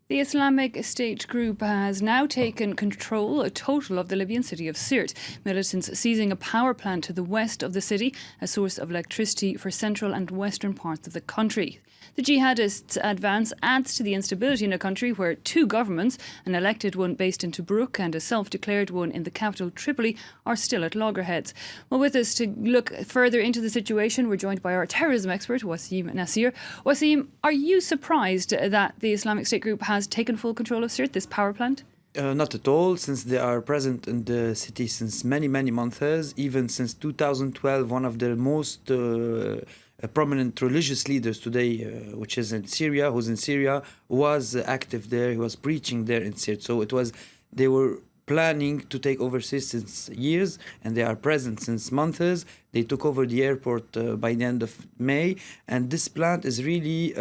The Islamic State group has now taken control, a total of the Libyan city of Syrte. Militants seizing a power plant to the west of the city, a source of electricity for central and western parts of the country. The jihadists' advance adds to the instability in a country where two governments, an elected one based in Tobruk and a self-declared one in the capital Tripoli, are still at loggerheads. Well, with us to look further into the situation, we're joined by our terrorism expert, Wasim Nasir. Wasim, are you surprised that the Islamic State group has taken full control of Syrte, this power plant? Not at all, since they are present in the city since many months, even since 2012. One of the most prominent religious leaders today, which is in Syria, who's in Syria, was active there. He was preaching there in Syrte. So they were planning to take over Syrte since years, and they are present since months. They took over the airport by the end of May, and this plant is really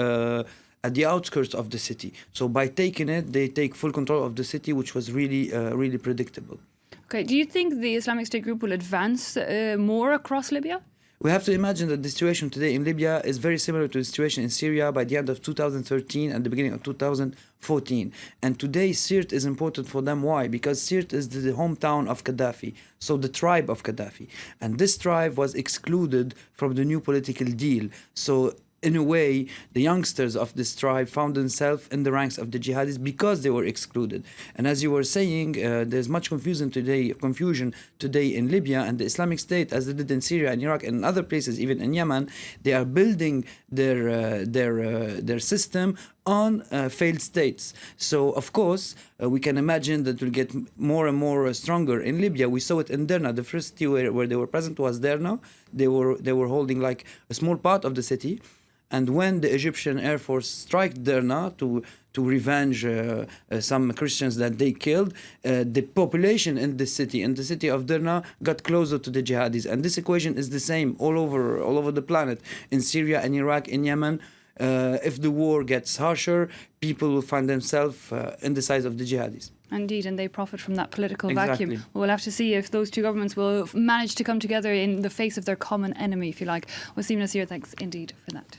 at the outskirts of the city. So by taking it, they take full control of the city, which was really predictable. Okay, do you think the Islamic State group will advance more across Libya? We have to imagine that the situation today in Libya is very similar to the situation in Syria by the end of 2013 and the beginning of 2014. And today, Syrte is important for them. Why? Because Syrte is the hometown of Gaddafi, so the tribe of Gaddafi. And this tribe was excluded from the new political deal. So in a way, the youngsters of this tribe found themselves in the ranks of the jihadists because they were excluded. And as you were saying, there's much confusion today in Libya, and the Islamic State, as they did in Syria and Iraq and other places, even in Yemen, they are building their system on failed states. So, of course, we can imagine that will get more and more stronger in Libya. We saw it in Derna. The first city where they were present was Derna. They were holding like a small part of the city. And when the Egyptian Air Force struck Derna to revenge some Christians that they killed, the population in the city of Derna, got closer to the jihadis. And this equation is the same all over the planet, in Syria and Iraq, in Yemen. If the war gets harsher, people will find themselves in the sides of the jihadis. Indeed, and they profit from that political Exactly. vacuum. We'll have to see if those two governments will manage to come together in the face of their common enemy, if you like. Wasim Nasir, thanks indeed for that.